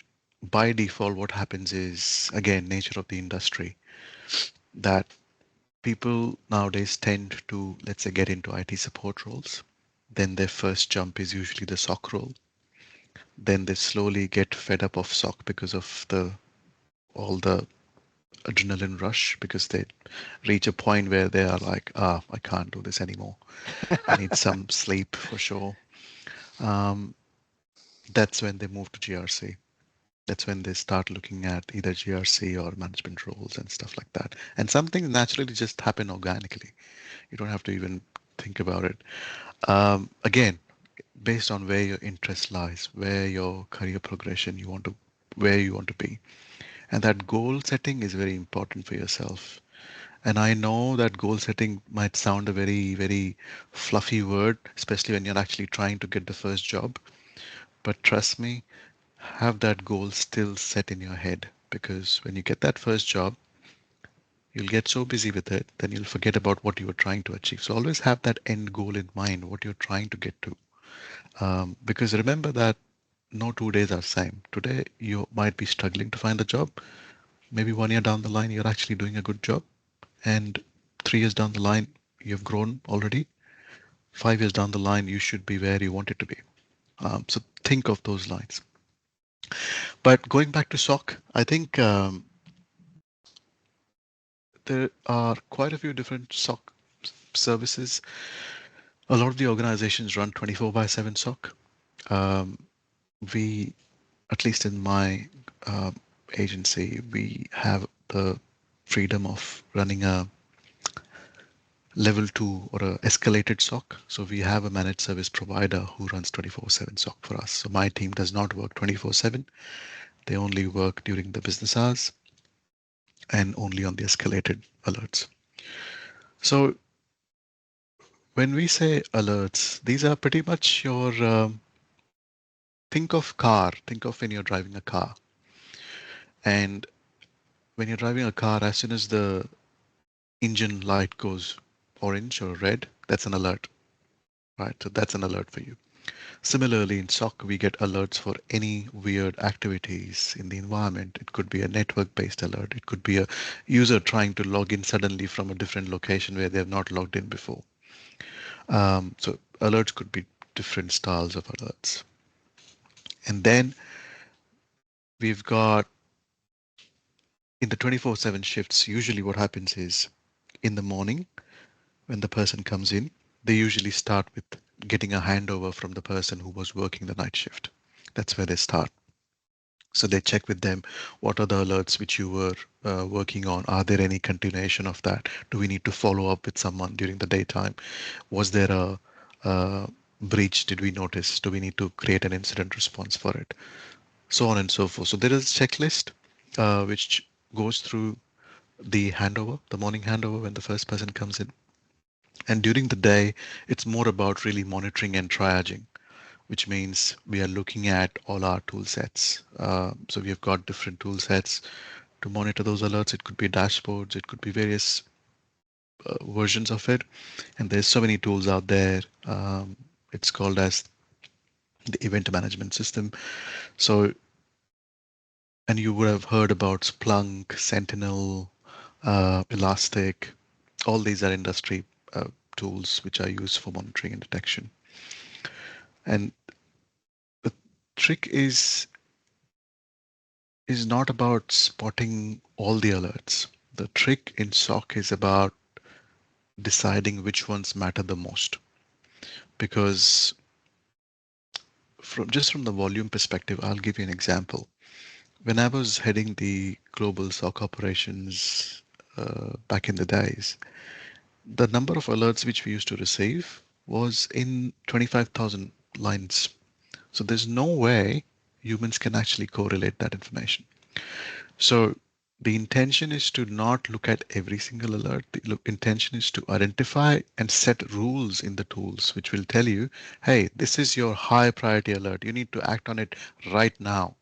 by default, what happens is, again, nature of the industry, that people nowadays tend to, let's say, get into IT support roles. Then their first jump is usually the SOC role. Then they slowly get fed up of SOC because of all the adrenaline rush, because they reach a point where they are like, I can't do this anymore. I need some sleep for sure. Um, that's when they move to GRC. That's when they start looking at either GRC or management roles and stuff like that. And some things naturally just happen organically. You don't have to even think about it. Again, based on where your interest lies, where your career progression where you want to be. And that goal setting is very important for yourself. And I know that goal setting might sound a very, very fluffy word, especially when you're actually trying to get the first job. But trust me, have that goal still set in your head, because when you get that first job, you'll get so busy with it, then you'll forget about what you were trying to achieve. So always have that end goal in mind, what you're trying to get to. Because remember that no 2 days are same. Today you might be struggling to find a job. Maybe 1 year down the line, you're actually doing a good job. And 3 years down the line, you've grown already. 5 years down the line, you should be where you want it to be. So think of those lines. But going back to SOC, I think there are quite a few different SOC services. A lot of the organizations run 24 by 7 SOC. Um, we, at least in my uh, agency, we have the freedom of running a level 2 or a escalated SOC. So we have a managed service provider who runs 24/7 SOC for us. So my team does not work 24/7. They only work during the business hours and only on the escalated alerts. So when we say alerts, these are pretty much your think of when you're driving a car. And when you're driving a car, as soon as the engine light goes orange or red, that's an alert, right? So that's an alert for you. Similarly, in SOC, we get alerts for any weird activities in the environment. It could be a network-based alert. It could be a user trying to log in suddenly from a different location where they have not logged in before. So alerts could be different styles of alerts. And then we've got in the 24/7 shifts, usually what happens is in the morning when the person comes in, they usually start with getting a handover from the person who was working the night shift. That's where they start. So they check with them, what are the alerts which you were working on? Are there any continuation of that? Do we need to follow up with someone during the daytime? Was there a breach? Did we notice? Do we need to create an incident response for it? So on and so forth. So there is a checklist which goes through the handover, the morning handover when the first person comes in. And during the day, it's more about really monitoring and triaging, which means we are looking at all our tool sets. So we have got different tool sets to monitor those alerts. It could be dashboards, it could be various versions of it. And there's so many tools out there. It's called as the event management system. So, and you would have heard about Splunk, Sentinel, Elastic. All these are industry tools which are used for monitoring and detection. And the trick is not about spotting all the alerts. The trick in SOC is about deciding which ones matter the most. Because from the volume perspective, I'll give you an example. When I was heading the global SOC operations back in the days, the number of alerts which we used to receive was in 25,000 lines. So there's no way humans can actually correlate that information. So The intention is to not look at every single alert. The intention is to identify and set rules in the tools, which will tell you, hey, this is your high priority alert. You need to act on it right now.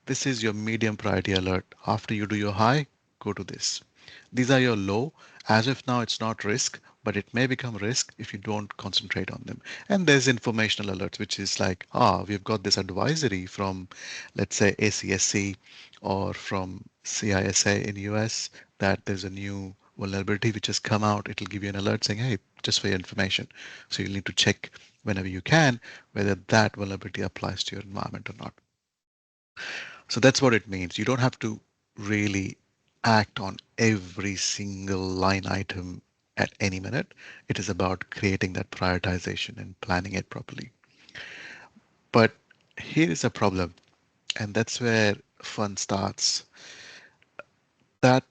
This is your medium priority alert. After you do your high, go to this. These are your low. As of now, it's not risk, but it may become risk if you don't concentrate on them. And there's informational alerts, which is like, we've got this advisory from, let's say, ACSC or from CISA in US that there's a new vulnerability which has come out. It'll give you an alert saying, hey, just for your information. So you'll need to check whenever you can whether that vulnerability applies to your environment or not. So that's what it means. You don't have to really act on every single line item at any minute. It is about creating that prioritization and planning it properly. But here is a problem, and that's where fun starts. That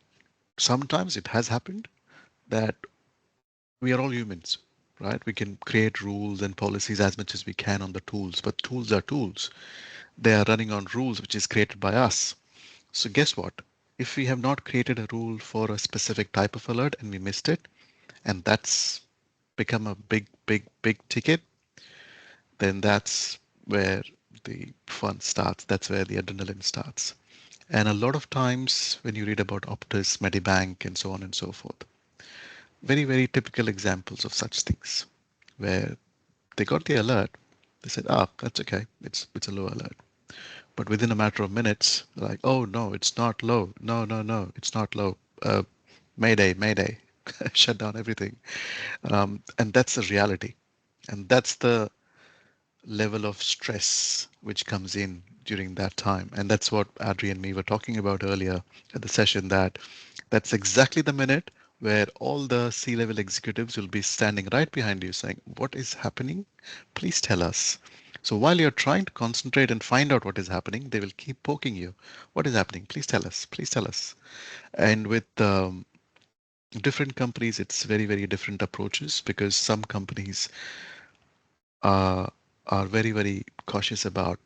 sometimes it has happened that we are all humans, right? We can create rules and policies as much as we can on the tools, but tools are tools. They are running on rules which is created by us. So guess what? If we have not created a rule for a specific type of alert and we missed it, and that's become a big ticket, then that's where the fun starts. That's where the adrenaline starts. And a lot of times when you read about Optus, Medibank, and so on and so forth, very typical examples of such things where they got the alert. They said, that's okay. It's a low alert. But within a matter of minutes, like, oh no, it's not low. No, it's not low. Mayday, mayday, shut down everything. And that's the reality. And that's the level of stress which comes in during that time. And that's what Adri and me were talking about earlier at the session, that that's exactly the minute where all the C-level executives will be standing right behind you saying, what is happening? Please tell us. So while you're trying to concentrate and find out what is happening, they will keep poking you. What is happening? Please tell us. Please tell us. And with different companies, it's very different approaches because some companies uh, are very cautious about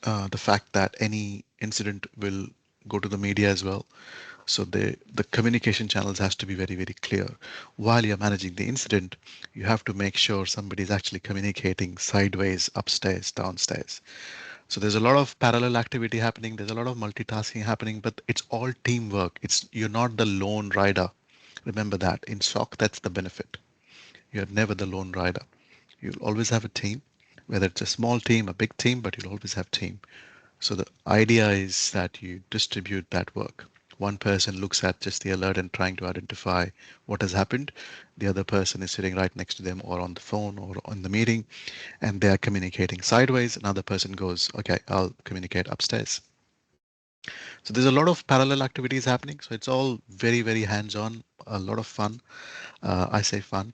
the fact that any incident will go to the media as well. So the communication channels has to be very clear. While you're managing the incident, you have to make sure somebody is actually communicating sideways, upstairs, downstairs. So there's a lot of parallel activity happening. There's a lot of multitasking happening, but it's all teamwork. You're not the lone rider. Remember that in SOC, that's the benefit. You're never the lone rider. You'll always have a team, whether it's a small team, a big team, but you'll always have team. So the idea is that you distribute that work. One person looks at just the alert and trying to identify what has happened. The other person is sitting right next to them or on the phone or on the meeting, and they are communicating sideways. Another person goes, okay, I'll communicate upstairs. So there's a lot of parallel activities happening. So it's all very hands-on, a lot of fun. I say fun,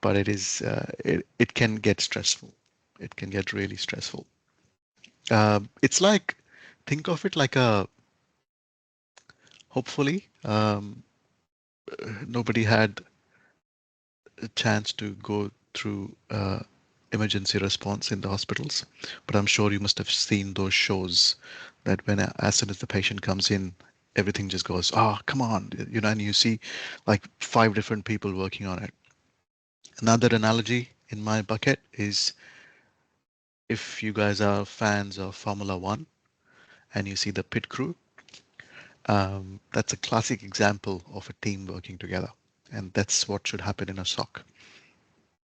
but it can get stressful. It can get really stressful. It's like, think of it like hopefully, nobody had a chance to go through emergency response in the hospitals, but I'm sure you must have seen those shows that when as soon as the patient comes in, everything just goes, come on, and you see like 5 different people working on it. Another analogy in my bucket is if you guys are fans of Formula One and you see the pit crew, that's a classic example of a team working together. And that's what should happen in a SOC.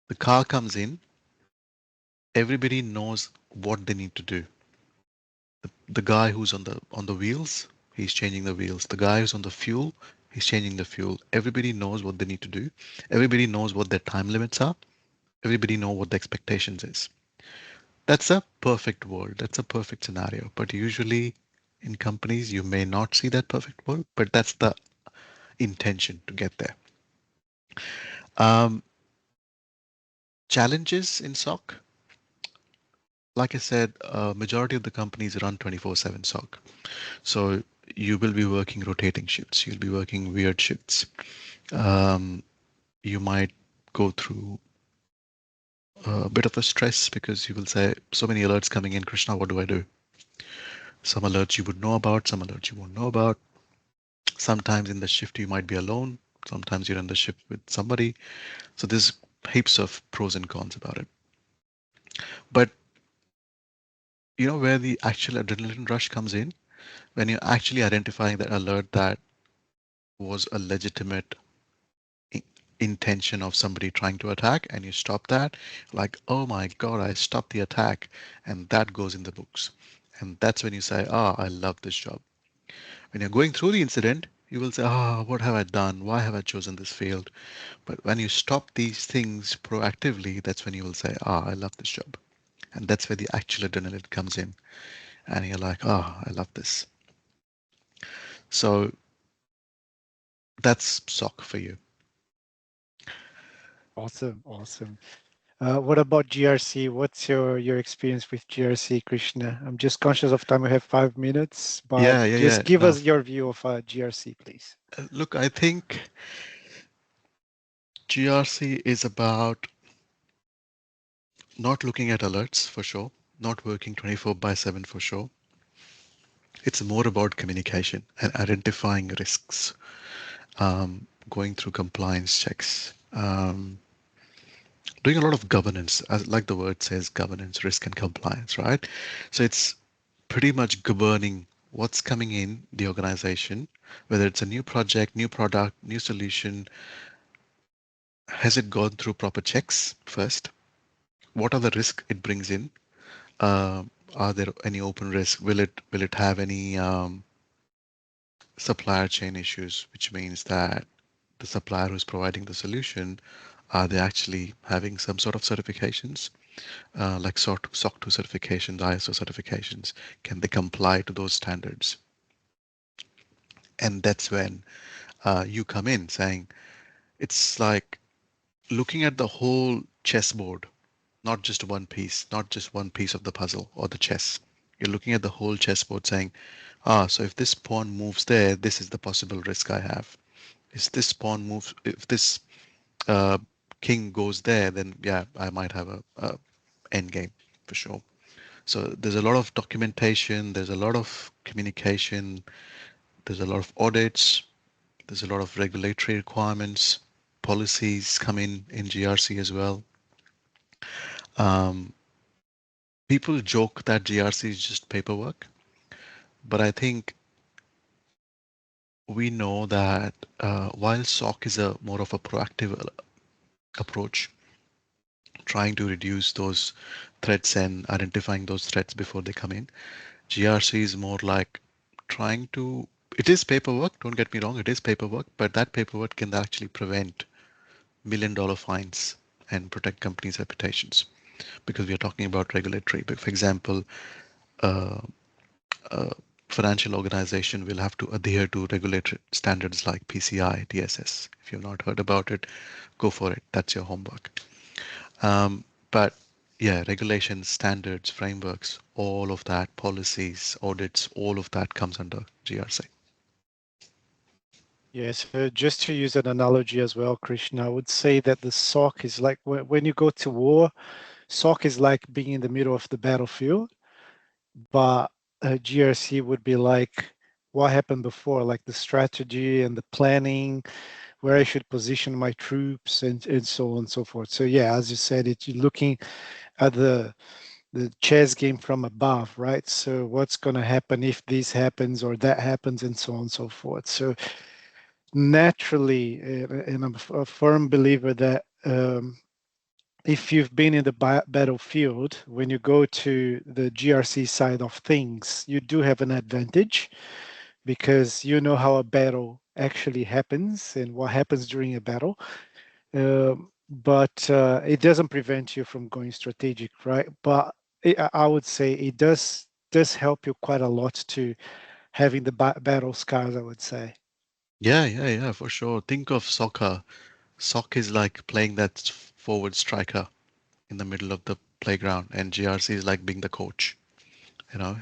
The car comes in, everybody knows what they need to do. The guy who's on the wheels, he's changing the wheels. The guy who's on the fuel, he's changing the fuel. Everybody knows what they need to do. Everybody knows what their time limits are. Everybody knows what the expectations is. That's a perfect world. That's a perfect scenario. But usually in companies, you may not see that perfect world, but that's the intention to get there. Um, Challenges in SOC, like I said, majority of the companies run 24/7 SOC. So you will be working rotating shifts. You'll be working weird shifts. You might go through a bit of a stress because you will say, so many alerts coming in, Krishna, what do I do? Some alerts you would know about, some alerts you won't know about. Sometimes in the shift you might be alone, sometimes you're in the shift with somebody. So there's heaps of pros and cons about it. But you know where the actual adrenaline rush comes in? When you're actually identifying that alert that was a legitimate i- intention of somebody trying to attack, and you stop that, like, oh my God, I stopped the attack, and that goes in the books. And that's when you say, ah, I love this job. When you're going through the incident, you will say, ah, what have I done? Why have I chosen this field? But when you stop these things proactively, that's when you will say, ah, I love this job. And that's where the actual adrenaline comes in. And you're like, ah, I love this. So that's SOC for you. Awesome, awesome. What about GRC? What's your experience with GRC, Krishna? I'm just conscious of time. We have 5 minutes, but Yeah. just give No, us your view of GRC, please. look, I think GRC is about not looking at alerts for sure, not working 24 by 7 for sure. It's more about communication and identifying risks, going through compliance checks, doing a lot of governance, as like the word says, governance, risk, and compliance, right? So it's pretty much governing what's coming in the organization, whether it's a new project, new product, new solution. Has it gone through proper checks first? What are the risks it brings in? Uh, are there any open risk? Will it have any supplier chain issues, which means that the supplier who's providing the solution, are they actually having some sort of certifications, like SOC 2 certifications, ISO certifications? Can they comply to those standards? And that's when you come in saying, it's like looking at the whole chessboard, not just one piece, not just one piece of the puzzle or the chess. You're looking at the whole chessboard saying, ah, so if this pawn moves there, this is the possible risk I have. If this uh, king goes there, then yeah, I might have a end game for sure. So there's a lot of documentation, there's a lot of communication, there's a lot of audits, there's a lot of regulatory requirements, policies come in GRC as well. Um, People joke that GRC is just paperwork, but I think we know that while SOC is a more of a proactive approach, trying to reduce those threats and identifying those threats before they come in, GRC is more like trying to. It is paperwork. Don't get me wrong. It is paperwork, but that paperwork can actually prevent $1 million fines and protect companies' reputations because we are talking about regulatory. But for example, uh, a financial organization will have to adhere to regulatory standards like PCI, DSS. If you've not heard about it, go for it. That's your homework. But yeah, regulations, standards, frameworks, all of that, policies, audits, all of that comes under GRC. Yes, just to use an analogy as well, Krishna, I would say that the SOC is like when you go to war, SOC is like being in the middle of the battlefield, but GRC would be like what happened before, like the strategy and the planning, where I should position my troops and so on and so forth. So yeah, as you said, you're looking at the chess game from above, right? So what's going to happen if this happens or that happens and so on and so forth. So naturally, and I'm a firm believer that if you've been in the battlefield, when you go to the GRC side of things, you do have an advantage because you know how a battle actually happens and what happens during a battle. But it doesn't prevent you from going strategic, right? But I would say it does help you quite a lot to having the battle scars, I would say. Yeah, for sure. Think of soccer. Soccer is like playing that forward striker in the middle of the playground, and GRC is like being the coach. You know,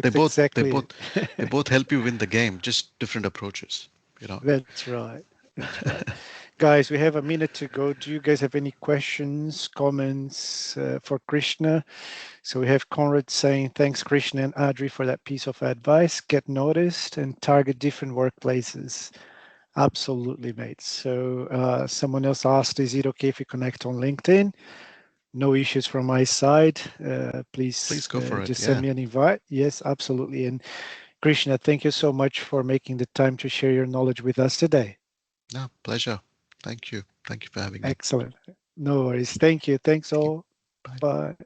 they That's both they exactly both it. they both help you win the game, just different approaches. You know. That's right. That's right. Guys, we have a minute to go. Do you guys have any questions, comments for Krishna? So we have Conrad saying, thanks, Krishna and Adri, for that piece of advice. Get noticed and target different workplaces. Absolutely, mate. So someone else asked, is it okay if we connect on LinkedIn? No issues from my side. Please Please go for it. just send Yeah. me an invite. Yes, absolutely. And Krishna, thank you so much for making the time to share your knowledge with us today. No, pleasure. Thank you. Thank you for having me. Excellent. No worries. Thank you. Thanks Thank you. all. Bye. Bye.